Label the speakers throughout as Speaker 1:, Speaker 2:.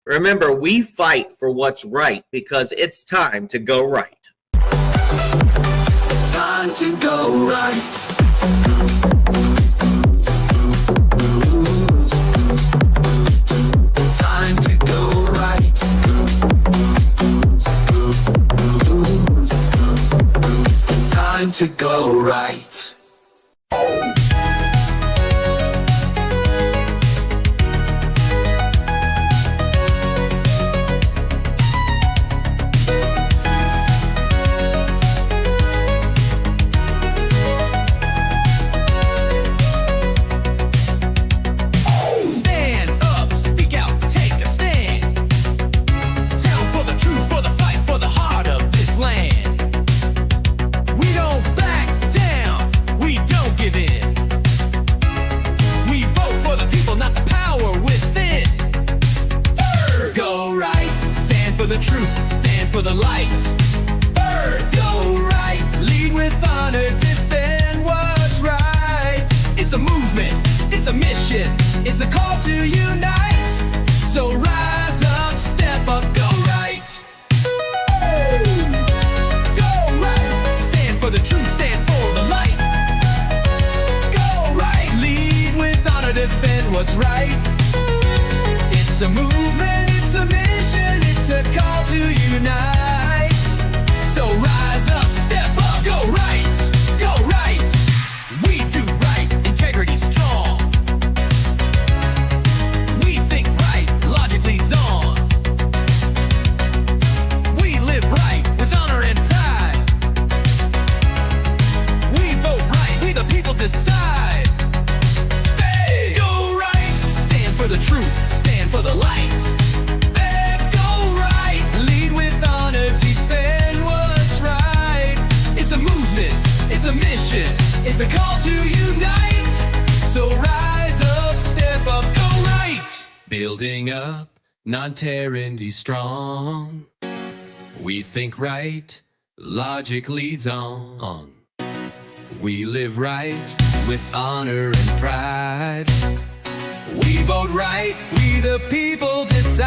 Speaker 1: Remember, we fight for what's right because it's time to go right.
Speaker 2: Time to go right. Time to go right. Time to go right.
Speaker 3: It's a call to unite. So rise up, step up, go right. Go right. Stand for the truth, stand for the light. Go right. Lead with honor, defend what's right. It's a movement, it's a mission, it's a call to unite. So rise up, step up, go right. Go right. We do right, integrity strong. Decide. Hey, go right. Stand for the truth. Stand for the light. Hey, go right. Lead with honor. Defend what's right. It's a movement. It's a mission. It's a call to unite. So rise up, step up, go right. Building up, not tearing, be strong. We think right. Logic leads on. We live right with honor and pride. We vote right, we the people decide.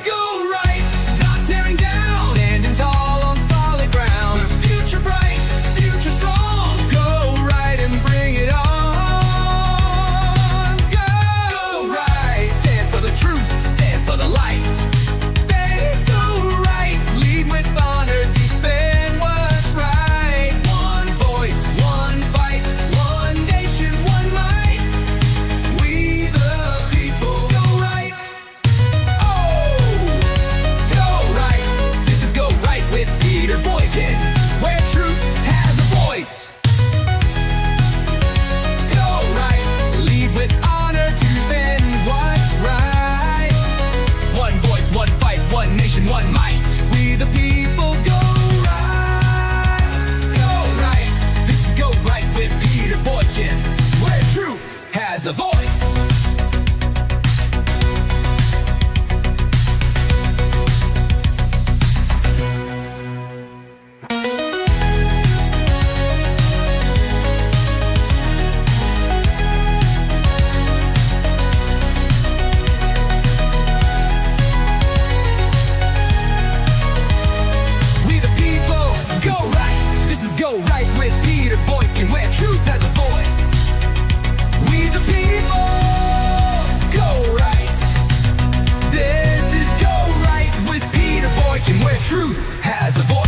Speaker 3: Go right, not tearing down. Standing tall on solid ground. The future bright, future strong. Go right and bring it on. Go right, stand for the truth, stand for the light. They go right, lead with honor, defend what's right. One voice, one fight, one nation, one might. We the people go right. Oh, go right. This is Go Right with Peter Boykin, where truth has a voice. Go right, lead with honor, defend what's right. One voice, one fight, one nation, one might. We the people go right. Go right. This is Go Right with Peter Boykin, where truth has a voice. We the people go right. This is Go Right with Peter Boykin, where truth has a voice. We the people go right. This is Go Right with Peter Boykin, where truth has a voice.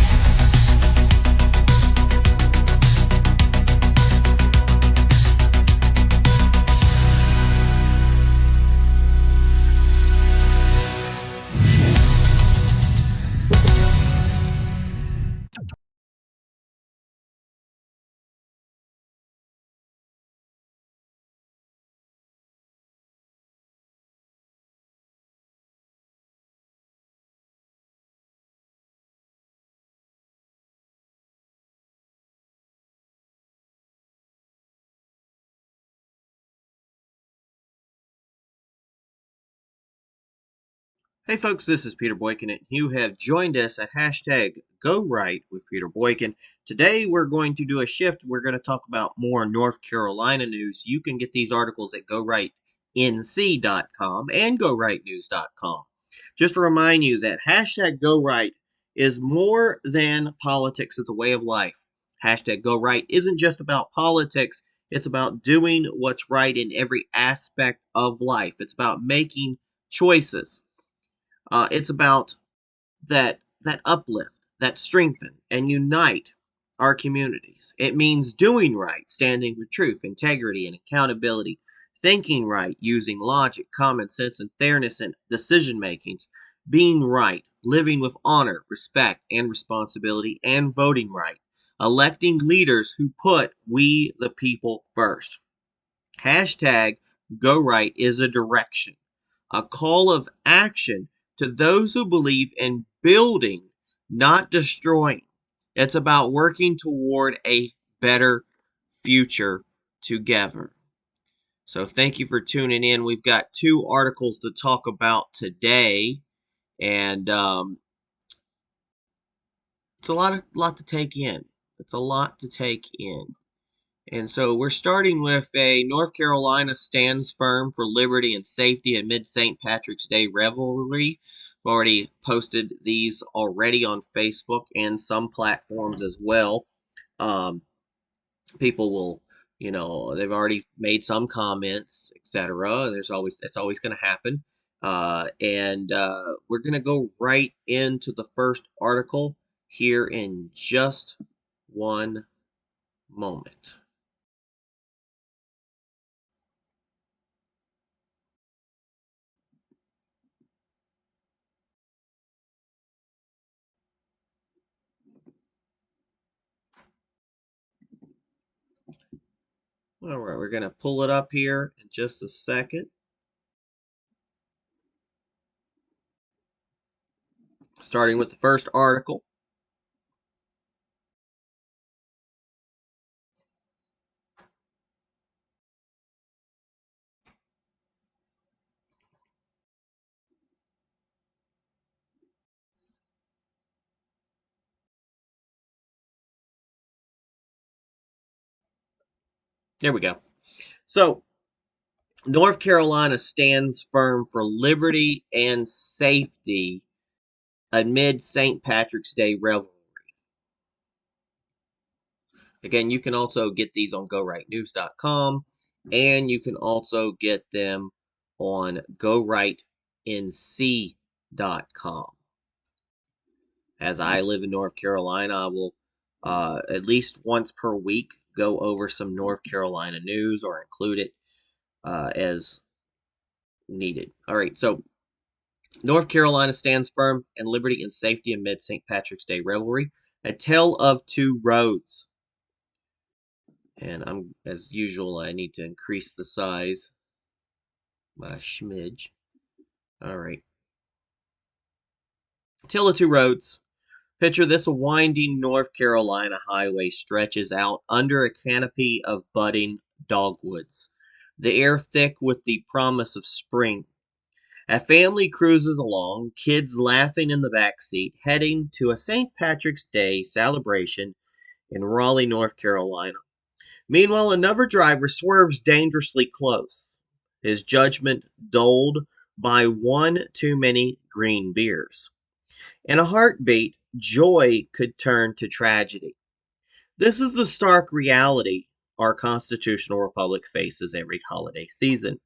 Speaker 1: Hey folks, this is Peter Boykin, and you have joined us at hashtag Go Right with Peter Boykin. Today we're going to do a shift. We're going to talk about more North Carolina news. You can get these articles at GoRightNC.com and GoRightNews.com. Just to remind you that hashtag GoRight is more than politics, it's a way of life. Hashtag GoRight isn't just about politics, it's about doing what's right in every aspect of life. It's about making choices. It's about that uplift, that strengthen and unite our communities. It means doing right, standing with truth, integrity, and accountability, thinking right, using logic, common sense, and fairness in decision makings, being right, living with honor, respect, and responsibility, and voting right, electing leaders who put we the people first. Hashtag Go Right is a direction, a call of action to those who believe in building, not destroying. It's about working toward a better future together. So thank you for tuning in. We've got two articles to talk about today, and it's a lot to take in. It's a lot to take in. And so we're starting with a North Carolina stands firm for liberty and safety amid St. Patrick's Day revelry. I've already posted these already on Facebook and some platforms as well. People will, they've already made some comments, etc. It's always going to happen. And we're going to go right into the first article here in just one moment. All right, we're going to pull it up here in just a second. Starting with the first article. There we go. So, North Carolina stands firm for liberty and safety amid St. Patrick's Day revelry. Again, you can also get these on GoRightNews.com, and you can also get them on GoRightNC.com. As I live in North Carolina, I will at least once per week go over some North Carolina news or include it as needed. All right, so North Carolina stands firm in liberty and safety amid St. Patrick's Day revelry. A tale of two roads. And as usual, I need to increase the size by a smidge. All right. Tale of two roads. Picture this: a winding North Carolina highway stretches out under a canopy of budding dogwoods, the air thick with the promise of spring. A family cruises along, kids laughing in the back seat, heading to a St. Patrick's Day celebration in Raleigh, North Carolina. Meanwhile, another driver swerves dangerously close, his judgment dulled by one too many green beers. In a heartbeat, joy could turn to tragedy. This is the stark reality our constitutional republic faces every holiday season.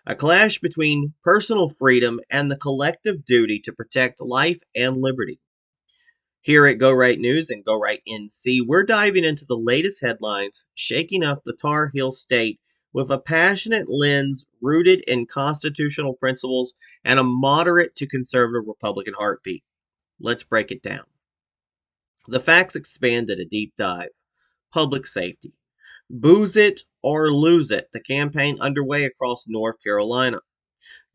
Speaker 1: A clash between personal freedom and the collective duty to protect life and liberty. Here at Go Right News and Go Right NC, we're diving into the latest headlines, shaking up the Tar Heel state with a passionate lens rooted in constitutional principles and a moderate to conservative Republican heartbeat. Let's break it down. The facts expand at a deep dive. Public safety. Booze it or lose it. The campaign underway across North Carolina.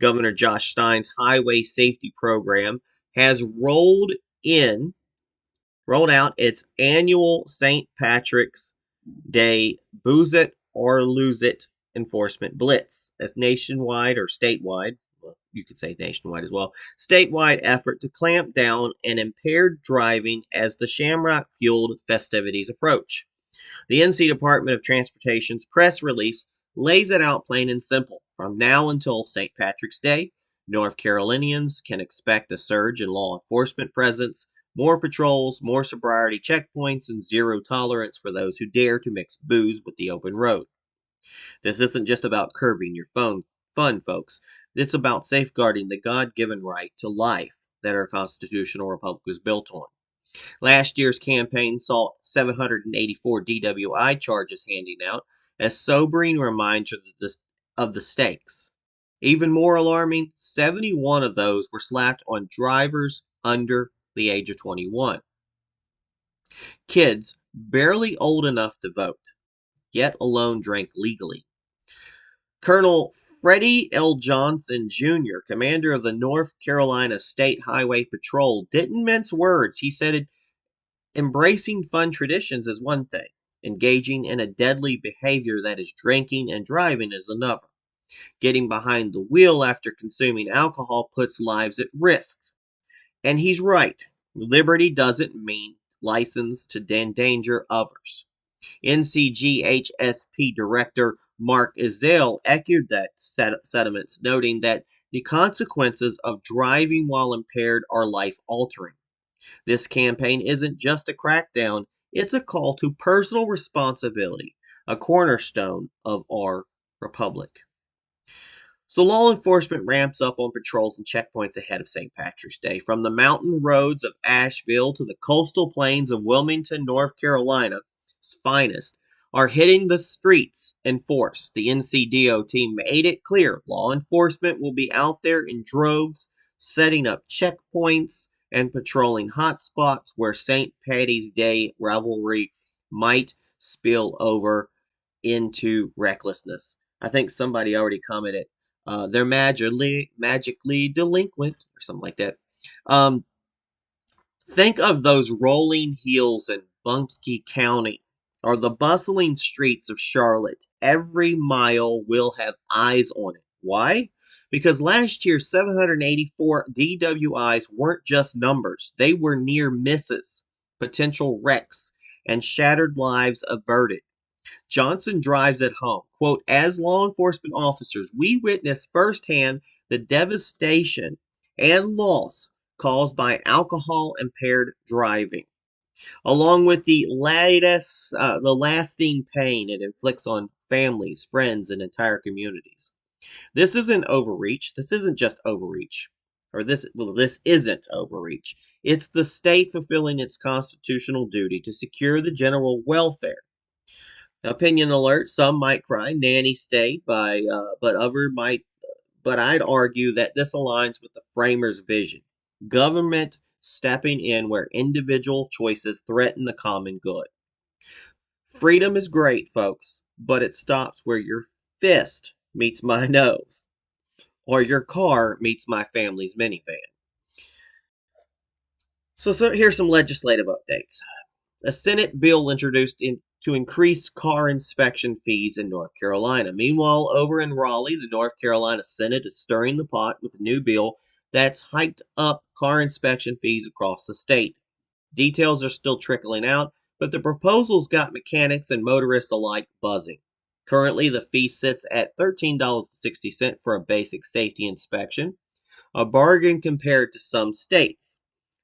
Speaker 1: Governor Josh Stein's highway safety program has rolled out its annual St. Patrick's Day Booze It or Lose It enforcement blitz. As nationwide or statewide, well, you could say nationwide as well, statewide effort to clamp down on impaired driving as the Shamrock-fueled festivities approach. The NC Department of Transportation's press release lays it out plain and simple. From now until St. Patrick's Day, North Carolinians can expect a surge in law enforcement presence, more patrols, more sobriety checkpoints, and zero tolerance for those who dare to mix booze with the open road. This isn't just about curbing your fun, folks. It's about safeguarding the God given right to life that our constitutional republic was built on. Last year's campaign saw 784 DWI charges handing out, a sobering reminder of the stakes. Even more alarming, 71 of those were slapped on drivers under the age of 21. Kids barely old enough to vote, yet alone drank legally. Colonel Freddie L. Johnson, Jr., commander of the North Carolina State Highway Patrol, didn't mince words. He said embracing fun traditions is one thing. Engaging in a deadly behavior that is drinking and driving is another. Getting behind the wheel after consuming alcohol puts lives at risk. And he's right. Liberty doesn't mean license to endanger others. NCGHSP Director Mark Ezell echoed that sentiments, noting that the consequences of driving while impaired are life-altering. This campaign isn't just a crackdown, it's a call to personal responsibility, a cornerstone of our republic. So law enforcement ramps up on patrols and checkpoints ahead of St. Patrick's Day. From the mountain roads of Asheville to the coastal plains of Wilmington, North Carolina's finest are hitting the streets in force. The NCDO team made it clear law enforcement will be out there in droves, setting up checkpoints and patrolling hotspots where St. Patty's Day revelry might spill over into recklessness. I think somebody already commented they're magically delinquent or something like that. Um, think of those rolling hills in Buncombe County or the bustling streets of Charlotte. Every mile will have eyes on it. Why? Because last year, 784 DWIs weren't just numbers. They were near misses, potential wrecks, and shattered lives averted. Johnson drives it home. Quote, as law enforcement officers, we witness firsthand the devastation and loss caused by alcohol impaired driving, along with the lasting pain it inflicts on families, friends, and entire communities. This isn't overreach. This isn't just overreach. This isn't overreach. It's the state fulfilling its constitutional duty to secure the general welfare. Opinion alert: some might cry "nanny state," but I'd argue that this aligns with the framers' vision: government stepping in where individual choices threaten the common good. Freedom is great, folks, but it stops where your fist meets my nose, or your car meets my family's minivan. So here's some legislative updates. A Senate bill introduced to increase car inspection fees in North Carolina. Meanwhile, over in Raleigh, the North Carolina Senate is stirring the pot with a new bill that's hiked up car inspection fees across the state. Details are still trickling out, but the proposal's got mechanics and motorists alike buzzing. Currently, the fee sits at $13.60 for a basic safety inspection, a bargain compared to some states.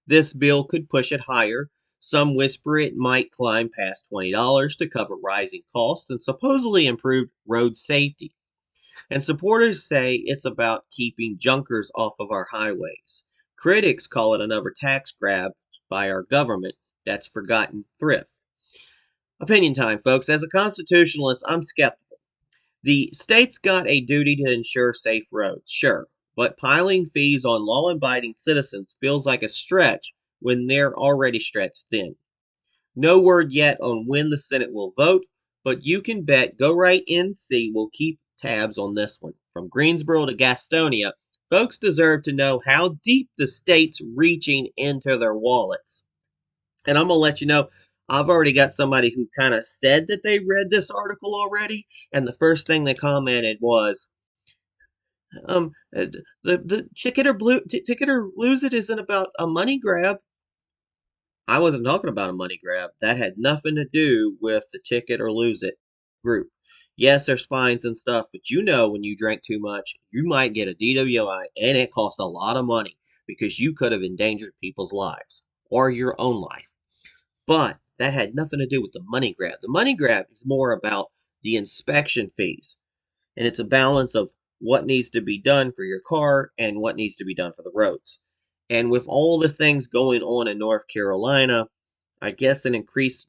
Speaker 1: This bill could push it higher. Some whisper it might climb past $20 to cover rising costs and supposedly improve road safety. And supporters say it's about keeping junkers off of our highways. Critics call it another tax grab by our government that's forgotten thrift. Opinion time, folks. As a constitutionalist, I'm skeptical. The state's got a duty to ensure safe roads, sure, but piling fees on law-abiding citizens feels like a stretch when they're already stretched thin. No word yet on when the Senate will vote, but you can bet Go Right NC will keep tabs on this one. From Greensboro to Gastonia, folks deserve to know how deep the state's reaching into their wallets. And I'm going to let you know, I've already got somebody who kind of said that they read this article already, and the first thing they commented was, the ticket or lose it isn't about a money grab. I wasn't talking about a money grab. That had nothing to do with the ticket or lose it group. Yes, there's fines and stuff, but when you drink too much, you might get a DWI, and it costs a lot of money because you could have endangered people's lives or your own life. But that had nothing to do with the money grab. The money grab is more about the inspection fees, and it's a balance of what needs to be done for your car and what needs to be done for the roads. And with all the things going on in North Carolina, I guess an increase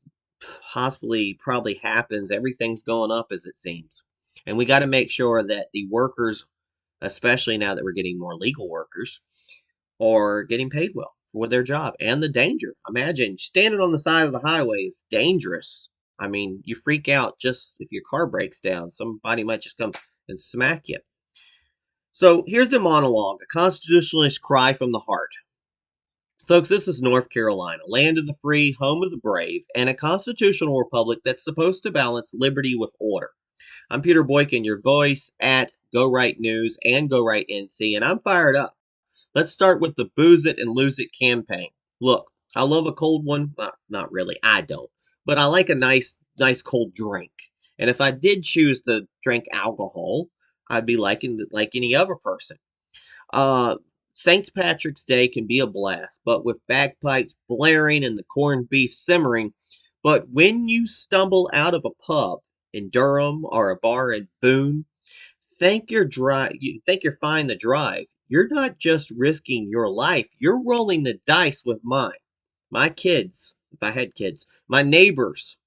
Speaker 1: possibly probably happens. Everything's going up as it seems. And we got to make sure that the workers, especially now that we're getting more legal workers, are getting paid well for their job and the danger. Imagine standing on the side of the highway is dangerous. I mean, you freak out just if your car breaks down. Somebody might just come and smack you. So here's the monologue, a constitutionalist cry from the heart. Folks, this is North Carolina, land of the free, home of the brave, and a constitutional republic that's supposed to balance liberty with order. I'm Peter Boykin, your voice at Go Right News and Go Right NC, and I'm fired up. Let's start with the Booze It and Lose It campaign. Look, I love a cold one. Not really, I don't. But I like a nice cold drink. And if I did choose to drink alcohol, I'd be like any other person. Uh, St. Patrick's Day can be a blast, but with bagpipes blaring and the corned beef simmering. But when you stumble out of a pub in Durham or a bar in Boone, you think you're fine to drive. You're not just risking your life, you're rolling the dice with mine. My kids, if I had kids, my neighbors,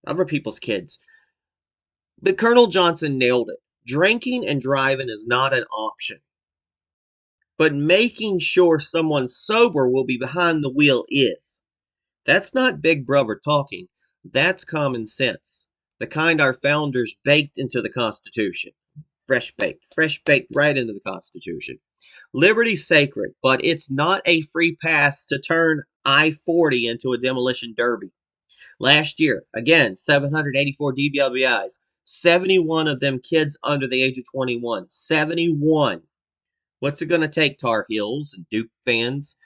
Speaker 1: other people's kids. But Colonel Johnson nailed it. Drinking and driving is not an option. But making sure someone sober will be behind the wheel is. That's not Big Brother talking. That's common sense. The kind our founders baked into the Constitution. Fresh baked right into the Constitution. Liberty's sacred, but it's not a free pass to turn I-40 into a demolition derby. Last year, again, 784 DWIs, 71 of them kids under the age of 21. 71. What's it going to take, Tar Heels and Duke fans?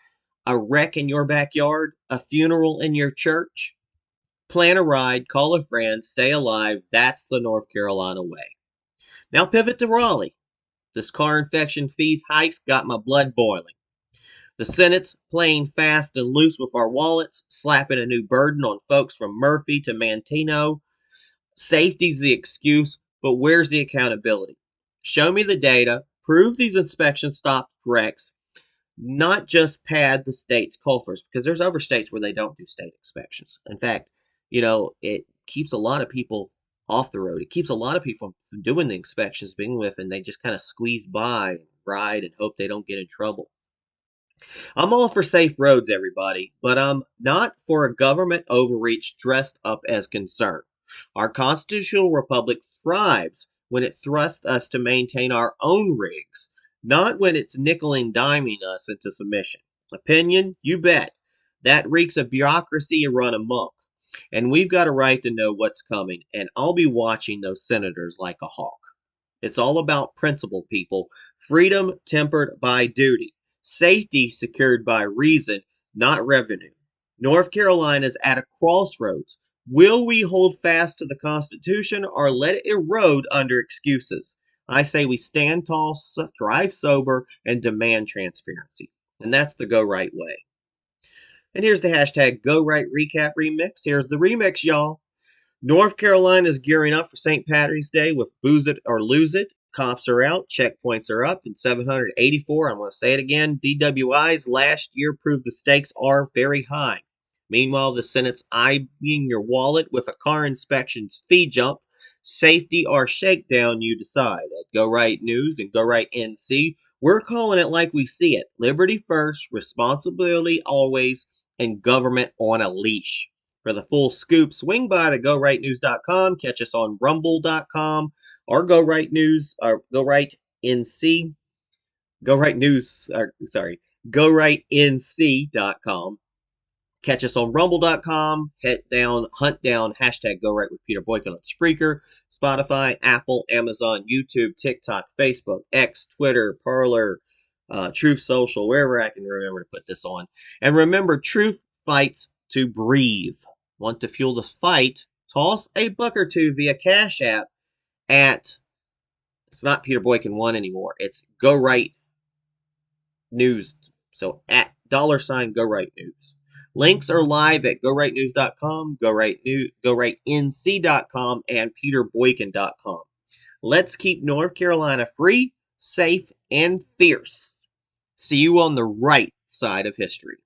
Speaker 1: A wreck in your backyard? A funeral in your church? Plan a ride, call a friend, stay alive. That's the North Carolina way. Now pivot to Raleigh. This car infection fees hikes got my blood boiling. The Senate's playing fast and loose with our wallets, slapping a new burden on folks from Murphy to Manteno. Safety's the excuse, but where's the accountability? Show me the data, prove these inspections stopped wrecks, not just pad the state's coffers, because there's other states where they don't do state inspections. In fact, it keeps a lot of people off the road. It keeps a lot of people from doing the inspections being with, and they just kind of squeeze by and ride and hope they don't get in trouble. I'm all for safe roads, everybody, but I'm not for a government overreach dressed up as concern. Our constitutional republic thrives when it thrusts us to maintain our own rigs, not when it's nickel and diming us into submission. Opinion? You bet. That reeks of bureaucracy run amok. And we've got a right to know what's coming, and I'll be watching those senators like a hawk. It's all about principle, people. Freedom tempered by duty. Safety secured by reason, not revenue. North Carolina's at a crossroads. Will we hold fast to the Constitution or let it erode under excuses? I say we stand tall, drive sober, and demand transparency. And that's the go right way. And here's the hashtag Go Right Recap Remix. Here's the remix, y'all. North Carolina is gearing up for St. Patrick's Day with Booze It or Lose It. Cops are out, checkpoints are up, and 784, I'm going to say it again, DWIs last year proved the stakes are very high. Meanwhile, the Senate's eyeing your wallet with a car inspection fee jump. Safety or shakedown, you decide. At Go Right News and Go Right NC, we're calling it like we see it. Liberty first, responsibility always, and government on a leash. For the full scoop, swing by to GoRightNews.com, catch us on Rumble.com, or Go Right News, or Go Right NC, Go Right News, GoRightNC.com. Catch us on Rumble.com, hunt down hashtag Go Right with Peter Boykin on Spreaker, Spotify, Apple, Amazon, YouTube, TikTok, Facebook, X, Twitter, Parler, Truth Social, wherever I can remember to put this on. And remember, truth fights to breathe. Want to fuel the fight? Toss a buck or two via Cash App at, it's not Peter Boykin 1 anymore. It's Go Right News. So at $ Go Right News. Links are live at gorightnews.com, gorightnc.com, and peterboykin.com. Let's keep North Carolina free, safe, and fierce. See you on the right side of history.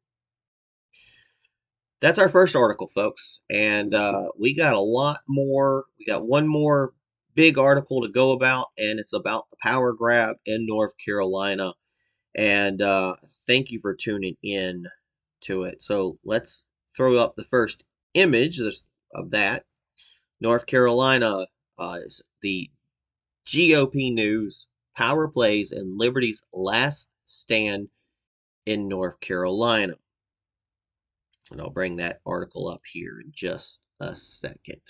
Speaker 1: That's our first article, folks. And we got a lot more. We got one more big article to go about, and it's about the power grab in North Carolina. And thank you for tuning in to it. So let's throw up the first image of that. North Carolina is the GOP news, power plays, and Liberty's last stand in North Carolina. And I'll bring that article up here in just a second.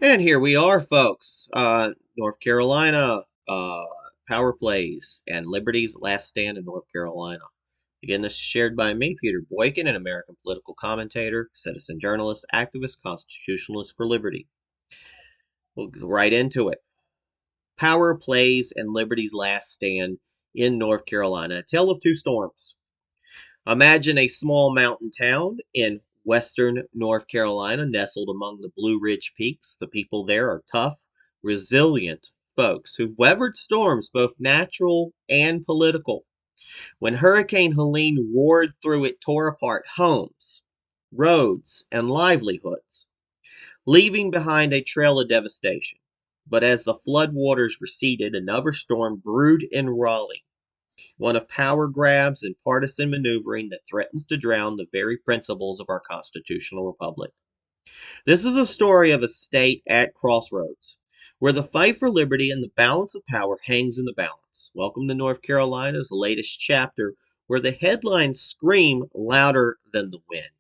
Speaker 1: And here we are, folks. North Carolina power plays and Liberty's last stand in North Carolina. Again, this is shared by me, Peter Boykin, an American political commentator, citizen journalist, activist, constitutionalist for liberty. We'll go right into it. Power plays and Liberty's last stand in North Carolina. A tale of two storms. Imagine a small mountain town in western North Carolina, nestled among the Blue Ridge Peaks. The people there are tough, resilient folks who've weathered storms, both natural and political. When Hurricane Helene roared through, it tore apart homes, roads, and livelihoods, leaving behind a trail of devastation. But as the floodwaters receded, another storm brewed in Raleigh, one of power grabs and partisan maneuvering that threatens to drown the very principles of our constitutional republic. This is a story of a state at crossroads, where the fight for liberty and the balance of power hangs in the balance. Welcome to North Carolina's latest chapter, where the headlines scream louder than the wind.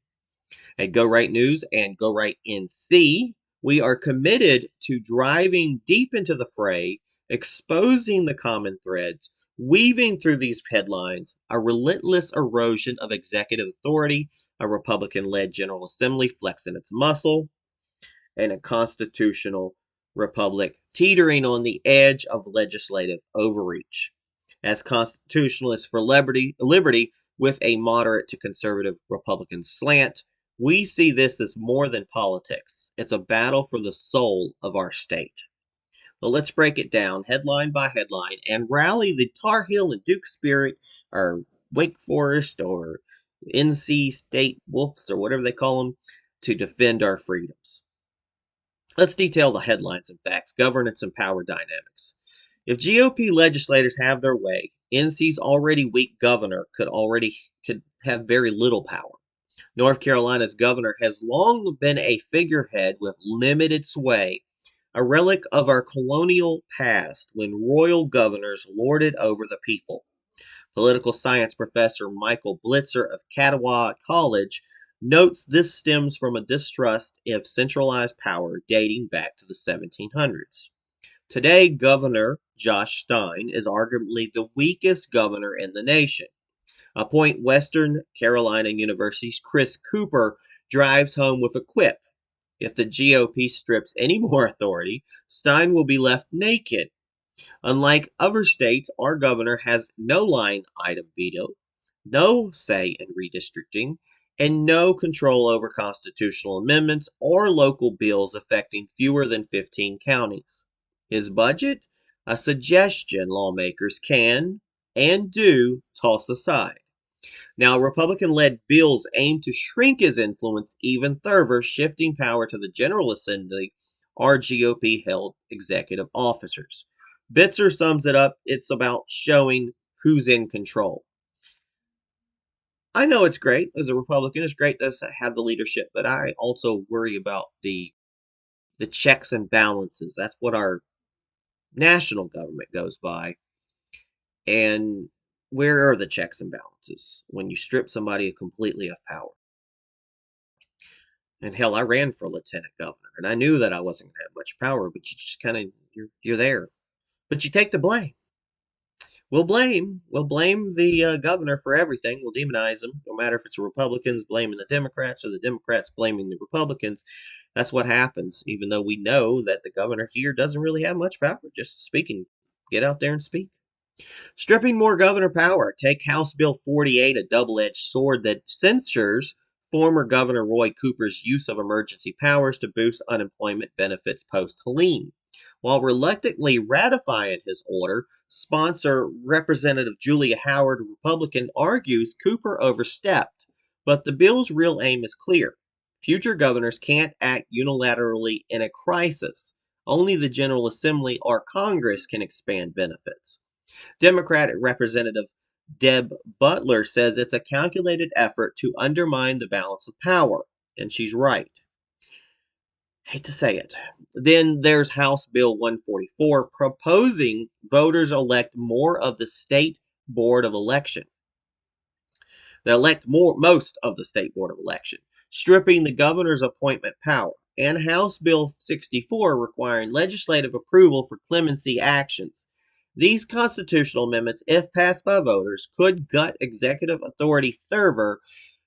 Speaker 1: At Go Right News and Go Right NC, we are committed to driving deep into the fray, exposing the common threads, weaving through these headlines, a relentless erosion of executive authority, a Republican-led General Assembly flexing its muscle, and a constitutional republic teetering on the edge of legislative overreach. As constitutionalists for liberty with a moderate to conservative Republican slant, we see this as more than politics. It's a battle for the soul of our state. Well, let's break it down headline by headline and rally the Tar Heel and Duke spirit, or Wake Forest, or NC State Wolves, or whatever they call them, to defend our freedoms. Let's detail the headlines and facts, governance, and power dynamics. If GOP legislators have their way, NC's already weak governor could have very little power. North Carolina's governor has long been a figurehead with limited sway, a relic of our colonial past when royal governors lorded over the people. Political science professor Michael Blitzer of Catawba College notes this stems from a distrust of centralized power dating back to the 1700s. Today, Governor Josh Stein is arguably the weakest governor in the nation, a point Western Carolina University's Chris Cooper drives home with a quip. If the GOP strips any more authority, Stein will be left naked. Unlike other states, our governor has no line item veto, no say in redistricting, and no control over constitutional amendments or local bills affecting fewer than 15 counties. His budget? A suggestion lawmakers can and do toss aside. Now, Republican-led bills aim to shrink his influence even further, shifting power to the General Assembly or GOP-held executive officers. Bitzer sums it up, it's about showing who's in control. I know it's great, as a Republican, it's great to have the leadership, but I also worry about the checks and balances. That's what our national government goes by. And where are the checks and balances when you strip somebody completely of power? And hell, I ran for lieutenant governor, and I knew that I wasn't going to have much power, but you just kind of you're there. But you take the blame. We'll blame the governor for everything. We'll demonize him, no matter if it's the Republicans blaming the Democrats or the Democrats blaming the Republicans. That's what happens, even though we know that the governor here doesn't really have much power, just speaking. Get out there and speak. Stripping more governor power. Take House Bill 48, a double edged sword that censures former Governor Roy Cooper's use of emergency powers to boost unemployment benefits post Helene. While reluctantly ratifying his order, sponsor Representative Julia Howard, Republican, argues Cooper overstepped. But the bill's real aim is clear. Future governors can't act unilaterally in a crisis. Only the General Assembly or Congress can expand benefits. Democratic Representative Deb Butler says it's a calculated effort to undermine the balance of power, and she's right. Hate to say it. Then there's House Bill 144 proposing voters elect more of the state board of election. They elect most of the state board of election, stripping the governor's appointment power, and House Bill 64 requiring legislative approval for clemency actions. These constitutional amendments, if passed by voters, could gut executive authority further,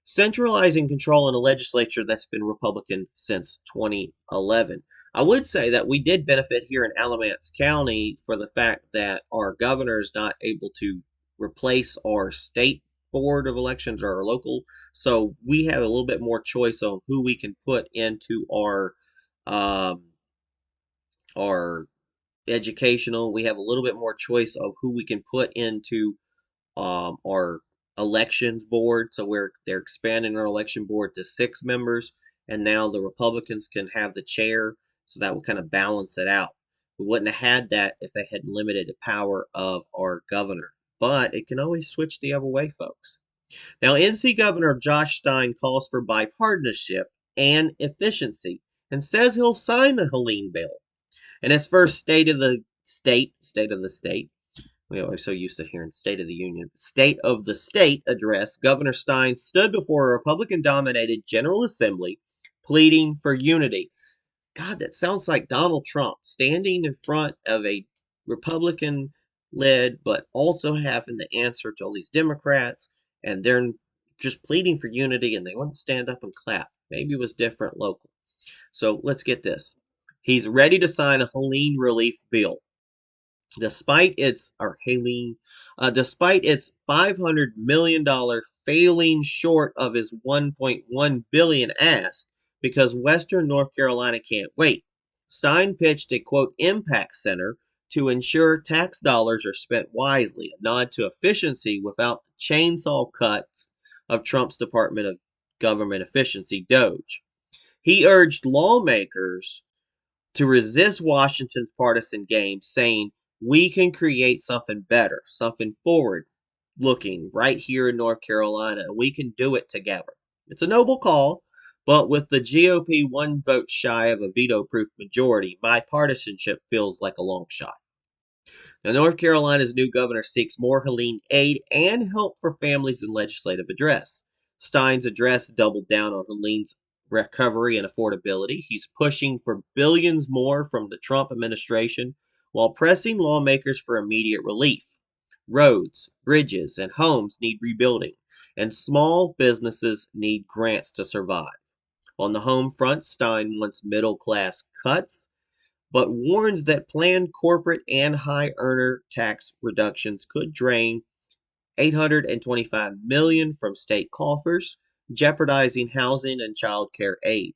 Speaker 1: centralizing control in a legislature that's been Republican since 2011. I would say that we did benefit here in Alamance County for the fact that our governor is not able to replace our state board of elections or our local, so we have a little bit more choice on who we can put into um, our educational. We have a little bit more choice of who we can put into our elections board. So they're expanding our election board to 6 members, and now the Republicans can have the chair. So that will kind of balance it out. We wouldn't have had that if they had limited the power of our governor. But it can always switch the other way, folks. Now, NC Governor Josh Stein calls for bipartisanship and efficiency and says he'll sign the Helene bill. In his first State of the State, we are so used to hearing State of the Union, State of the State address, Governor Stein stood before a Republican-dominated General Assembly pleading for unity. God, that sounds like Donald Trump standing in front of a Republican-led, but also having to answer to all these Democrats, and they're just pleading for unity, and they want to stand up and clap. Maybe it was different local. So let's get this. He's ready to sign a Helene relief bill. Despite its $500 million failing short of his $1.1 billion ask because Western North Carolina can't wait, Stein pitched a quote impact center to ensure tax dollars are spent wisely, a nod to efficiency without the chainsaw cuts of Trump's Department of Government Efficiency, DOGE. He urged lawmakers to resist Washington's partisan game, saying, we can create something better, something forward looking right here in North Carolina, and we can do it together. It's a noble call, but with the GOP 1 vote shy of a veto proof majority, bipartisanship feels like a long shot. Now, North Carolina's new governor seeks more Helene aid and help for families in legislative address. Stein's address doubled down on Helene's recovery and affordability. He's pushing for billions more from the Trump administration while pressing lawmakers for immediate relief. Roads, bridges, and homes need rebuilding, and small businesses need grants to survive. On the home front, Stein wants middle-class cuts, but warns that planned corporate and high earner tax reductions could drain $825 million from state coffers, jeopardizing housing and child care aid.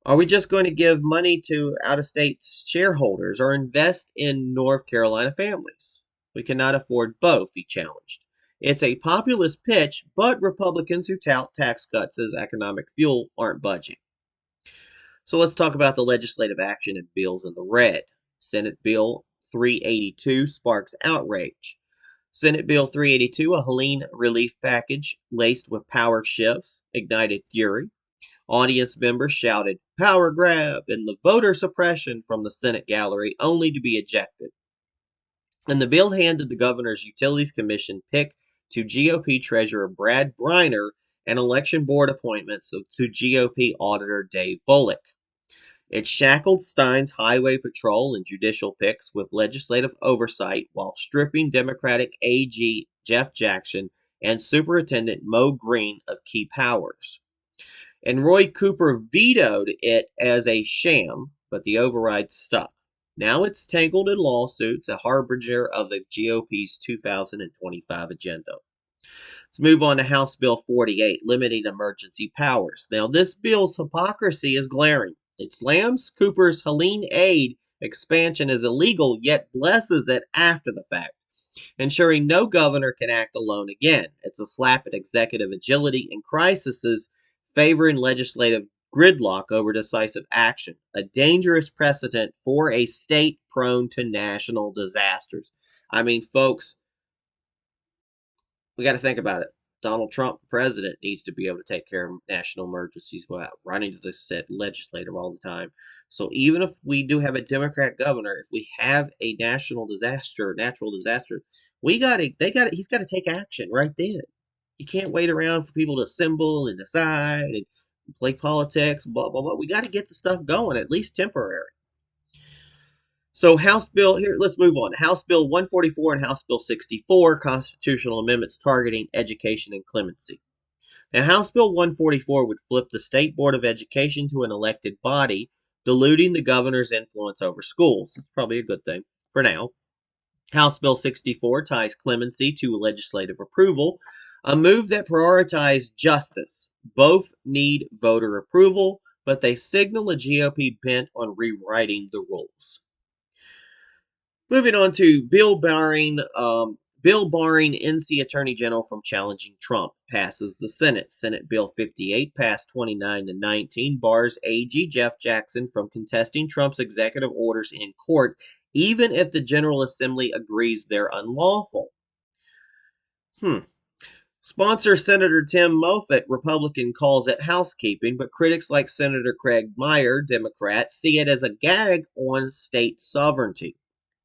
Speaker 1: Are we just going to give money to out-of-state shareholders or invest in North Carolina families? We cannot afford both, he challenged. It's a populist pitch, but Republicans who tout tax cuts as economic fuel aren't budging. So let's talk about the legislative action and bills in the red. Senate Bill 382 sparks outrage. Senate Bill 382, a Helene relief package laced with power shifts, ignited fury. Audience members shouted, power grab, and the voter suppression from the Senate gallery, only to be ejected. And the bill handed the Governor's Utilities Commission pick to GOP Treasurer Brad Briner and election board appointments to GOP Auditor Dave Bullock. It shackled Stein's highway patrol and judicial picks with legislative oversight while stripping Democratic AG Jeff Jackson and Superintendent Mo Green of key powers. And Roy Cooper vetoed it as a sham, but the override stuck. Now it's tangled in lawsuits, a harbinger of the GOP's 2025 agenda. Let's move on to House Bill 48, limiting emergency powers. Now, this bill's hypocrisy is glaring. It slams Cooper's Helene aid expansion as illegal, yet blesses it after the fact, ensuring no governor can act alone again. It's a slap at executive agility in crises, favoring legislative gridlock over decisive action, a dangerous precedent for a state prone to national disasters. I mean, folks, we got to think about it. Donald Trump, president, needs to be able to take care of national emergencies without running to the set legislature all the time. So even if we do have a Democrat governor, if we have a national disaster, natural disaster, he's got to take action right then. You can't wait around for people to assemble and decide and play politics, blah, blah, blah. We got to get the stuff going, at least temporary. So House Bill, here, let's move on. House Bill 144 and House Bill 64, constitutional amendments targeting education and clemency. Now, House Bill 144 would flip the State Board of Education to an elected body, diluting the governor's influence over schools. That's probably a good thing for now. House Bill 64 ties clemency to legislative approval, a move that prioritizes justice. Both need voter approval, but they signal a GOP bent on rewriting the rules. Moving on to bill barring NC Attorney General from challenging Trump passes the Senate. Senate Bill 58 passed 29-19 bars AG Jeff Jackson from contesting Trump's executive orders in court, even if the General Assembly agrees they're unlawful. Sponsor Senator Tim Moffett, Republican, calls it housekeeping, but critics like Senator Craig Meyer, Democrat, see it as a gag on state sovereignty.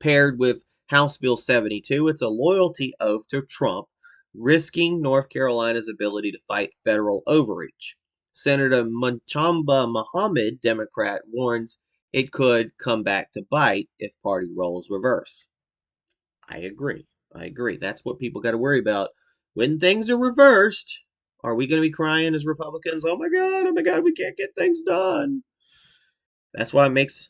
Speaker 1: Paired with House Bill 72, it's a loyalty oath to Trump, risking North Carolina's ability to fight federal overreach. Senator Munchamba Muhammad, Democrat, warns it could come back to bite if party roles reverse. I agree. That's what people got to worry about. When things are reversed, are we going to be crying as Republicans? Oh my God, we can't get things done. That's why it makes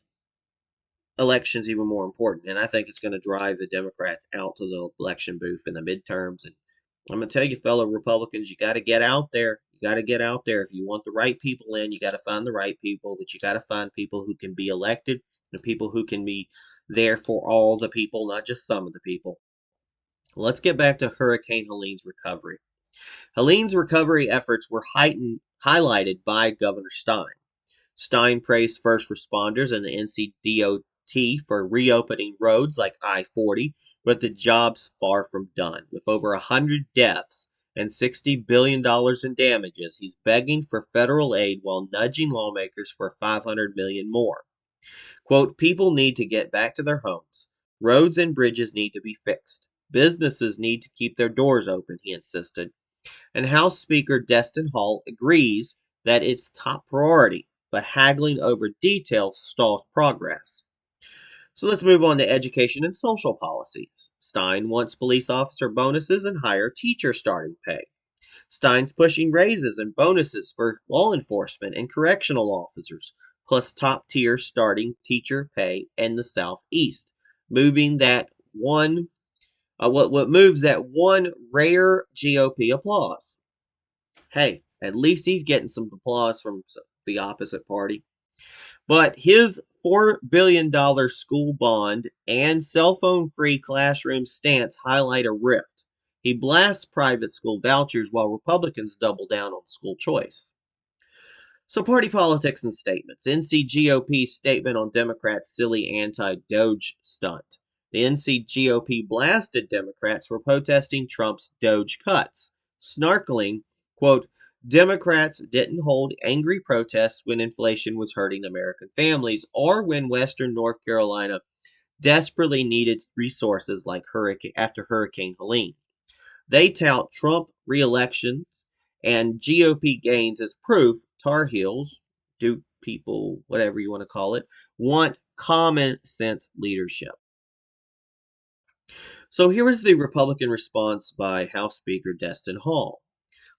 Speaker 1: elections even more important, and I think it's going to drive the Democrats out to the election booth in the midterms. And I'm going to tell you, fellow Republicans, you got to get out there. If you want the right people in, you got to find the right people, but you got to find people who can be elected and people who can be there for all the people, not just some of the people. Let's get back to Hurricane Helene's recovery. Helene's recovery efforts were highlighted by Governor Stein. Stein praised first responders and the NCDOT for reopening roads like I-40, but the job's far from done. With over 100 deaths and $60 billion in damages, he's begging for federal aid while nudging lawmakers for $500 million more. Quote, people need to get back to their homes. Roads and bridges need to be fixed. Businesses need to keep their doors open, he insisted. And House Speaker Destin Hall agrees that it's top priority, but haggling over details stalls progress. So let's move on to education and social policies. Stein wants police officer bonuses and higher teacher starting pay. Stein's pushing raises and bonuses for law enforcement and correctional officers, plus top-tier starting teacher pay in the Southeast, moving that one rare GOP applause. Hey, at least he's getting some applause from the opposite party. But his $4 billion school bond and cell phone-free classroom stance highlight a rift. He blasts private school vouchers while Republicans double down on school choice. So party politics and statements. NC GOP's statement on Democrats' silly anti-Doge stunt. The NC GOP blasted Democrats for protesting Trump's Doge cuts, snarkling, quote, Democrats didn't hold angry protests when inflation was hurting American families or when Western North Carolina desperately needed resources like after Hurricane Helene. They tout Trump re-election and GOP gains as proof Tar Heels do people, whatever you want to call it, want common sense leadership. So here is the Republican response by House Speaker Destin Hall.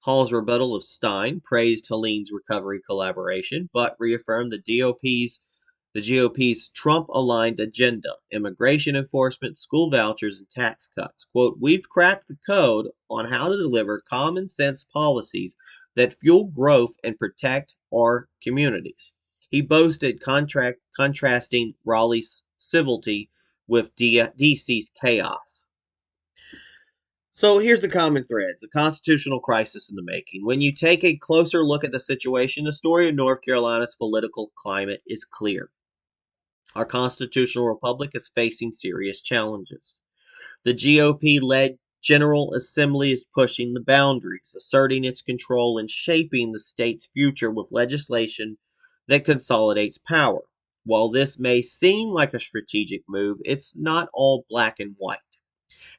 Speaker 1: Hall's rebuttal of Stein praised Helene's recovery collaboration, but reaffirmed the GOP's Trump-aligned agenda, immigration enforcement, school vouchers, and tax cuts. Quote, "We've cracked the code on how to deliver common sense policies that fuel growth and protect our communities." He boasted, contrasting Raleigh's civility with DC's chaos. So here's the common threads: a constitutional crisis in the making. When you take a closer look at the situation, the story of North Carolina's political climate is clear. Our constitutional republic is facing serious challenges. The GOP led General Assembly is pushing the boundaries, asserting its control and shaping the state's future with legislation that consolidates power. While this may seem like a strategic move, it's not all black and white.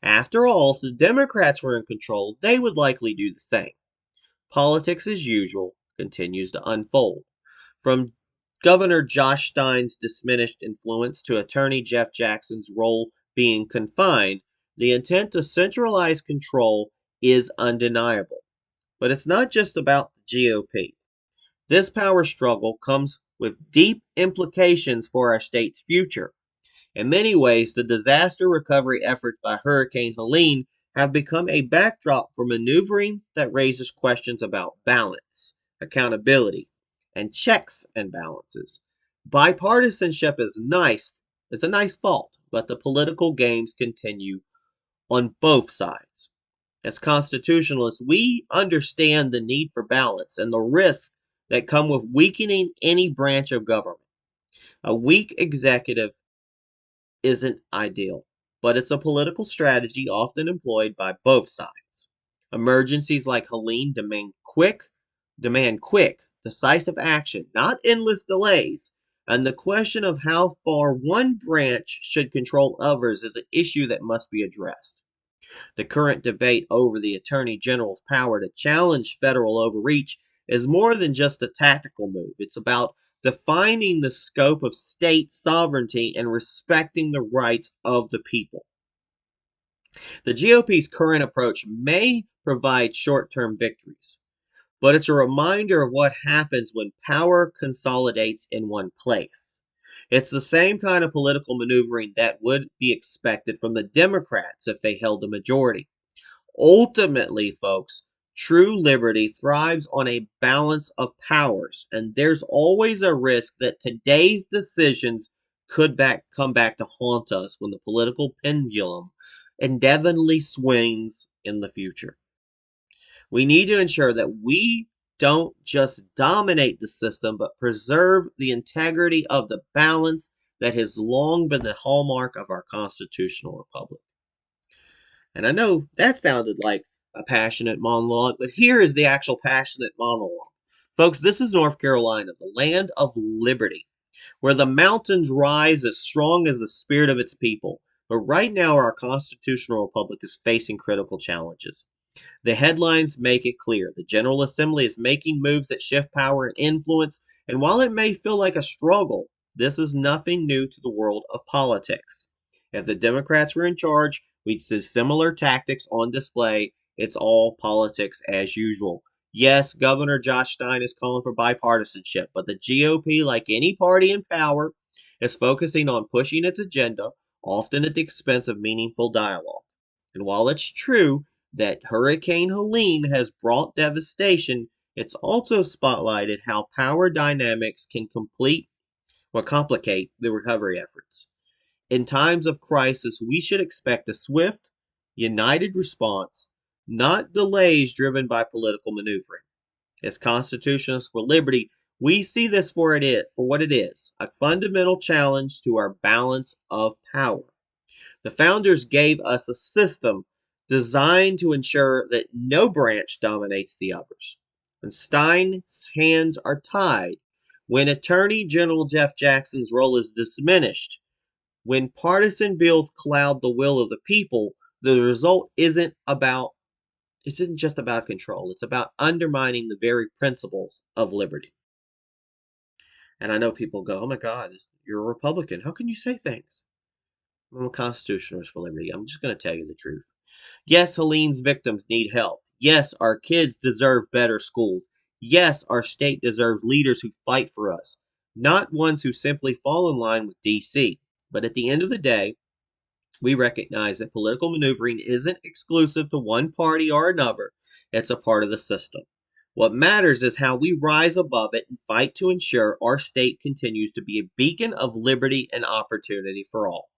Speaker 1: After all, if the Democrats were in control, they would likely do the same. Politics, as usual, continues to unfold. From Governor Josh Stein's diminished influence to Attorney Jeff Jackson's role being confined, the intent to centralize control is undeniable. But it's not just about the GOP. This power struggle comes with deep implications for our state's future. In many ways, the disaster recovery efforts by Hurricane Helene have become a backdrop for maneuvering that raises questions about balance, accountability, and checks and balances. Bipartisanship is a nice fault, but the political games continue on both sides. As constitutionalists, we understand the need for balance and the risks that come with weakening any branch of government. A weak executive isn't ideal, but it's a political strategy often employed by both sides. Emergencies like Helene demand quick, decisive action, not endless delays. And the question of how far one branch should control others is an issue that must be addressed. The current debate over the Attorney General's power to challenge federal overreach is more than just a tactical move. It's about defining the scope of state sovereignty and respecting the rights of the people. The GOP's current approach may provide short-term victories, but it's a reminder of what happens when power consolidates in one place. It's the same kind of political maneuvering that would be expected from the Democrats if they held the majority. Ultimately, folks, true liberty thrives on a balance of powers, and there's always a risk that today's decisions could come back to haunt us when the political pendulum indefinitely swings in the future. We need to ensure that we don't just dominate the system, but preserve the integrity of the balance that has long been the hallmark of our constitutional republic. And I know that sounded like a passionate monologue, but here is the actual passionate monologue. Folks, this is North Carolina, the land of liberty, where the mountains rise as strong as the spirit of its people. But right now, our constitutional republic is facing critical challenges. The headlines make it clear. The General Assembly is making moves that shift power and influence, and while it may feel like a struggle, this is nothing new to the world of politics. If the Democrats were in charge, we'd see similar tactics on display. It's all politics as usual. Yes, Governor Josh Stein is calling for bipartisanship, but the GOP, like any party in power, is focusing on pushing its agenda, often at the expense of meaningful dialogue. And while it's true that Hurricane Helene has brought devastation, it's also spotlighted how power dynamics can complicate the recovery efforts. In times of crisis, we should expect a swift, united response, not delays driven by political maneuvering. As Constitutionalists for Liberty, we see this for what it is, a fundamental challenge to our balance of power. The founders gave us a system designed to ensure that no branch dominates the others. When Stein's hands are tied, when Attorney General Jeff Jackson's role is diminished, when partisan bills cloud the will of the people, the result isn't just about control. It's about undermining the very principles of liberty. And I know people go, oh my God, you're a Republican. How can you say things? I'm a constitutionalist for liberty. I'm just going to tell you the truth. Yes, Helene's victims need help. Yes, our kids deserve better schools. Yes, our state deserves leaders who fight for us, not ones who simply fall in line with DC. But at the end of the day, we recognize that political maneuvering isn't exclusive to one party or another, it's a part of the system. What matters is how we rise above it and fight to ensure our state continues to be a beacon of liberty and opportunity for all.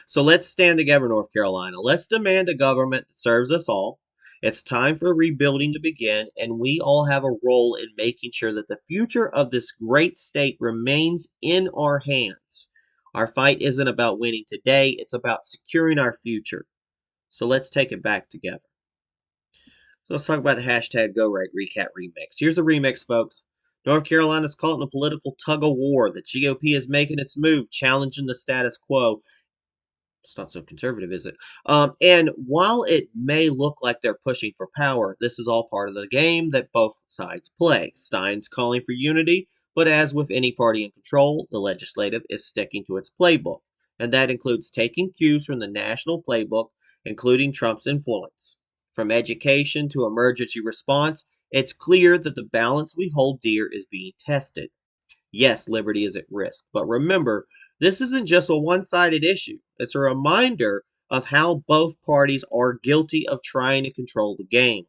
Speaker 1: So let's stand together, North Carolina. Let's demand a government that serves us all. It's time for rebuilding to begin, and we all have a role in making sure that the future of this great state remains in our hands. Our fight isn't about winning today, it's about securing our future. So let's take it back together. So let's talk about the hashtag GoRight Recap Remix. Here's the remix, folks. North Carolina's caught in a political tug of war. The GOP is making its move, challenging the status quo. It's not so conservative, is it? And while it may look like they're pushing for power, this is all part of the game that both sides play. Stein's calling for unity, but as with any party in control, the legislative is sticking to its playbook. And that includes taking cues from the national playbook, including Trump's influence. From education to emergency response, it's clear that the balance we hold dear is being tested. Yes, liberty is at risk, but remember, this isn't just a one-sided issue. It's a reminder of how both parties are guilty of trying to control the game.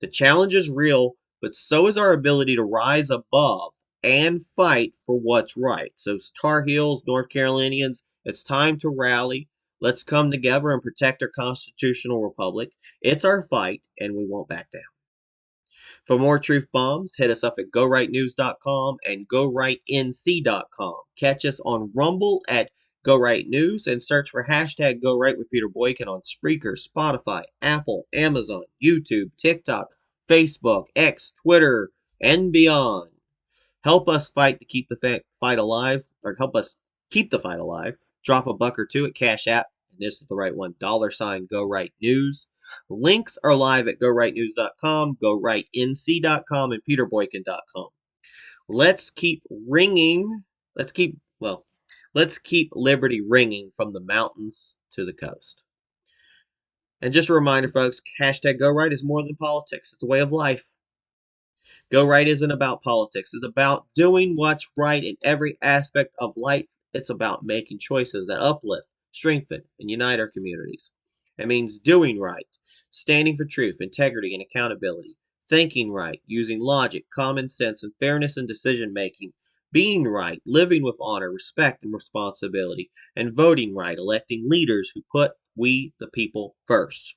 Speaker 1: The challenge is real, but so is our ability to rise above and fight for what's right. So Tar Heels, North Carolinians, it's time to rally. Let's come together and protect our constitutional republic. It's our fight, and we won't back down. For more truth bombs, hit us up at GoRightNews.com and GoRightNC.com. Catch us on Rumble at GoRightNews and search for hashtag GoRight with Peter Boykin on Spreaker, Spotify, Apple, Amazon, YouTube, TikTok, Facebook, X, Twitter, and beyond. Help us fight to keep the fight alive, or help us keep the fight alive. Drop a buck or two at Cash App, and this is the right one, $ GoRightNews. Links are live at GoRightNews.com, GoRightNC.com, and PeterBoykin.com. Let's keep liberty ringing from the mountains to the coast. And just a reminder, folks, hashtag GoRight is more than politics. It's a way of life. Go Right isn't about politics. It's about doing what's right in every aspect of life. It's about making choices that uplift, strengthen, and unite our communities. It means doing right, standing for truth, integrity, and accountability, thinking right, using logic, common sense, and fairness in decision making, being right, living with honor, respect, and responsibility, and voting right, electing leaders who put we, the people, first.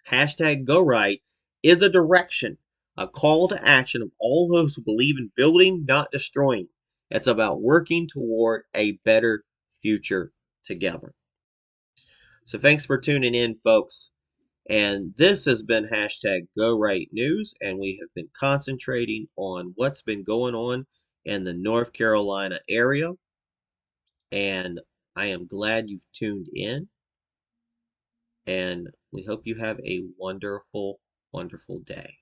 Speaker 1: Hashtag Go Right is a direction, a call to action of all those who believe in building, not destroying. It's about working toward a better future together. So thanks for tuning in, folks. And this has been hashtag Go Right News, and we have been concentrating on what's been going on in the North Carolina area. And I am glad you've tuned in. And we hope you have a wonderful, wonderful day.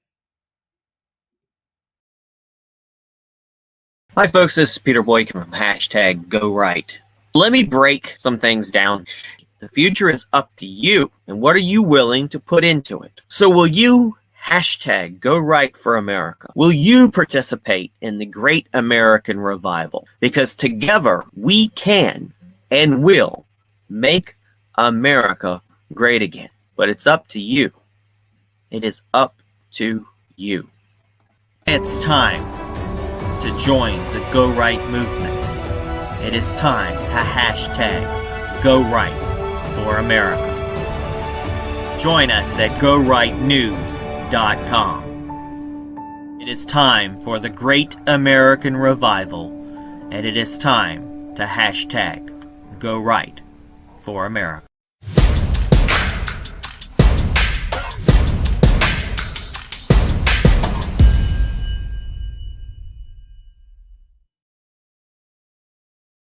Speaker 1: Hi, folks. This is Peter Boykin from hashtag Go Right. Let me break some things down. The future is up to you, and what are you willing to put into it? So will you hashtag Go Right for America? Will you participate in the great American revival? Because together we can and will make America great again. But it's up to you. It is up to you. It's time to join the Go Right movement. It is time to hashtag Go Right for America. Join us at GoRightNews.com. It is time for the great American revival, and it is time to hashtag Go Right for America.